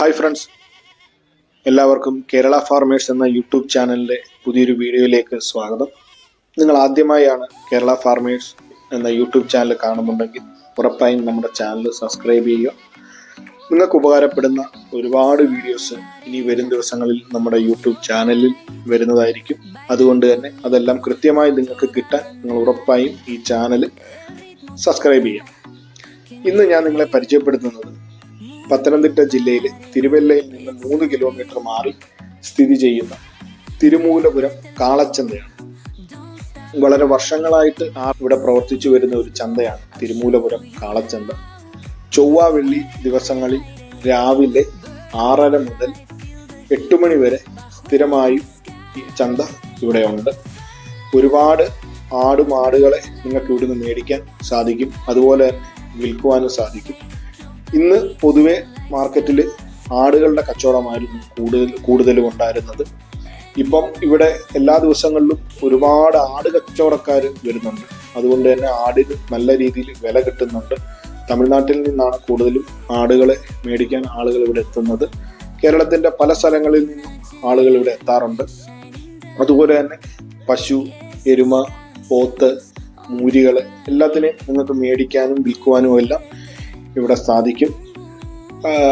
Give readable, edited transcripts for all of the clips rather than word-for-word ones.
Hi friends, എല്ലാവർക്കും Kerala farmers എന്ന YouTube ചാനലിൻ്റെ പുതിയൊരു വീഡിയോയിലേക്ക് സ്വാഗതം. നിങ്ങൾ ആദ്യമായാണ് കേരള ഫാർമേഴ്സ് എന്ന യൂട്യൂബ് ചാനൽ കാണുന്നുണ്ടെങ്കിൽ ഉറപ്പായും നമ്മുടെ ചാനൽ സബ്സ്ക്രൈബ് ചെയ്യുക. നിങ്ങൾക്ക് ഉപകാരപ്പെടുന്ന ഒരുപാട് വീഡിയോസ് ഇനി വരും ദിവസങ്ങളിൽ നമ്മുടെ യൂട്യൂബ് ചാനലിൽ വരുന്നതായിരിക്കും. അതുകൊണ്ട് തന്നെ അതെല്ലാം കൃത്യമായി നിങ്ങൾക്ക് കിട്ടാൻ നിങ്ങൾ ഉറപ്പായും ഈ ചാനൽ സബ്സ്ക്രൈബ് ചെയ്യാം. ഇന്ന് ഞാൻ നിങ്ങളെ പരിചയപ്പെടുത്തുന്നത് പത്തനംതിട്ട ജില്ലയിലെ തിരുവല്ലയിൽ നിന്ന് 3 കിലോമീറ്റർ മാറി സ്ഥിതി ചെയ്യുന്ന തിരുമൂലപുരം കാളച്ചന്തയാണ്. വളരെ വർഷങ്ങളായിട്ട് ഇവിടെ പ്രവർത്തിച്ചു വരുന്ന ഒരു ചന്തയാണ് തിരുമൂലപുരം കാളച്ചന്ത. ചൊവ്വ വെള്ളി ദിവസങ്ങളിൽ രാവിലെ 6:30 മുതൽ 8 മണി വരെ സ്ഥിരമായും ഈ ചന്ത ഇവിടെ ഉണ്ട്. ഒരുപാട് ആടുമാടുകളെ നിങ്ങൾക്ക് ഇവിടുന്ന് മേടിക്കാൻ സാധിക്കും, അതുപോലെ തന്നെ വിൽക്കുവാനും സാധിക്കും. ഇന്ന് പൊതുവെ മാർക്കറ്റിൽ ആടുകളുടെ കച്ചവടമായിരുന്നു കൂടുതലും ഉണ്ടായിരുന്നത്. ഇപ്പം ഇവിടെ എല്ലാ ദിവസങ്ങളിലും ഒരുപാട് ആട് കച്ചവടക്കാർ വരുന്നുണ്ട്. അതുകൊണ്ട് തന്നെ ആടിന് നല്ല രീതിയിൽ വില കിട്ടുന്നുണ്ട്. തമിഴ്നാട്ടിൽ നിന്നാണ് കൂടുതലും ആടുകളെ മേടിക്കാൻ ആളുകൾ ഇവിടെ എത്തുന്നത്. കേരളത്തിൻ്റെ പല സ്ഥലങ്ങളിൽ നിന്നും ആളുകൾ ഇവിടെ എത്താറുണ്ട്. അതുപോലെ തന്നെ പശു, എരുമ, പോത്ത്, മൂരികൾ എല്ലാത്തിനെയും നിങ്ങൾക്ക് മേടിക്കാനും വിൽക്കുവാനും എല്ലാം ഇവിടെ സാധിക്കും.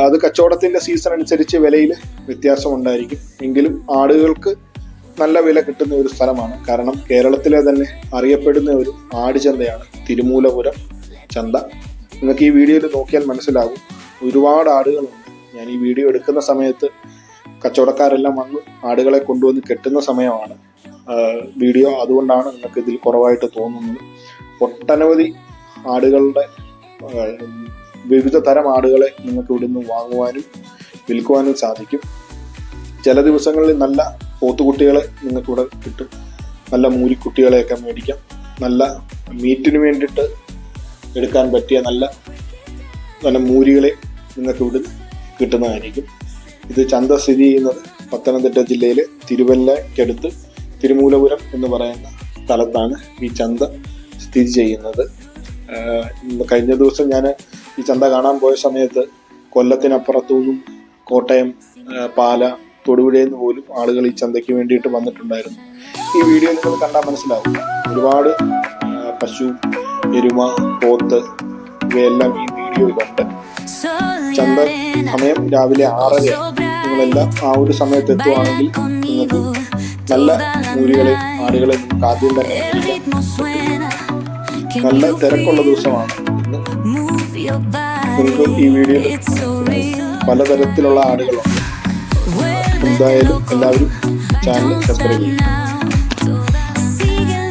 അത് കച്ചവടത്തിൻ്റെ സീസൺ അനുസരിച്ച് വിലയിൽ വ്യത്യാസം ഉണ്ടായിരിക്കും. എങ്കിലും ആടുകൾക്ക് നല്ല വില കിട്ടുന്ന ഒരു സ്ഥലമാണ്. കാരണം കേരളത്തിലെ തന്നെ അറിയപ്പെടുന്ന ഒരു ആടുചന്തയാണ് തിരുമൂലപുരം ചന്ത. നിങ്ങൾക്ക് ഈ വീഡിയോയിൽ നോക്കിയാൽ മനസ്സിലാകും, ഒരുപാട് ആടുകളുണ്ട്. ഞാൻ ഈ വീഡിയോ എടുക്കുന്ന സമയത്ത് കച്ചവടക്കാരെല്ലാം വന്ന് ആടുകളെ കൊണ്ടുവന്ന് കെട്ടുന്ന സമയമാണ് വീഡിയോ. അതുകൊണ്ടാണ് നിങ്ങൾക്ക് ഇതിൽ കുറവായിട്ട് തോന്നുന്നത്. ഒട്ടനവധി ആടുകളുടെ വിവിധ തരം ആടുകളെ നിങ്ങൾക്ക് ഇവിടുന്ന് വാങ്ങുവാനും വിൽക്കുവാനും സാധിക്കും. ചില ദിവസങ്ങളിൽ നല്ല പോത്തുകുട്ടികളെ നിങ്ങൾക്കിവിടെ കിട്ടും. നല്ല മൂരിക്കുട്ടികളെയൊക്കെ മേടിക്കാം. നല്ല മീറ്റിന് വേണ്ടിയിട്ട് എടുക്കാൻ പറ്റിയ നല്ല മൂരികളെ നിങ്ങൾക്ക് ഇവിടുന്ന് കിട്ടുന്നതായിരിക്കും. ഇത് ചന്ത സ്ഥിതി ചെയ്യുന്നത് പത്തനംതിട്ട ജില്ലയിലെ തിരുവല്ലയ്ക്കടുത്ത് തിരുമൂലപുരം എന്ന് പറയുന്ന സ്ഥലത്താണ് ഈ ചന്ത സ്ഥിതി ചെയ്യുന്നത്. കഴിഞ്ഞ ദിവസം ഞാൻ ഈ ചന്ത കാണാൻ പോയ സമയത്ത് കൊല്ലത്തിനപ്പുറത്തു നിന്നും കോട്ടയം, പാല, തൊടുപുഴയിൽ നിന്ന് പോലും ആളുകൾ ഈ ചന്തയ്ക്ക് വേണ്ടിയിട്ട് വന്നിട്ടുണ്ടായിരുന്നു. ഈ വീഡിയോ നിങ്ങൾ കണ്ടാൽ മനസ്സിലാവും. ഒരുപാട് പശു, എരുമ, പോത്ത് ഇവയെല്ലാം ഈ വീഡിയോയിലുണ്ട്. ചന്ത സമയം രാവിലെ 6:30. നിങ്ങളെല്ലാം ആ ഒരു സമയത്ത് എത്തുവാണെങ്കിൽ നിങ്ങൾക്ക് നല്ല മൂരികളെ, ആടുകളെ നിങ്ങൾക്ക് ആദ്യം തന്നെ നല്ല തിരക്കുള്ള ദിവസമാണ് ഇന്ന്. നിങ്ങൾക്ക് ഈ വീഡിയോയിൽ പലതരത്തിലുള്ള ആടുകളുണ്ട്. എന്തായാലും എല്ലാവരും ചാനൽ സബ്സ്ക്രൈബ് ചെയ്യും.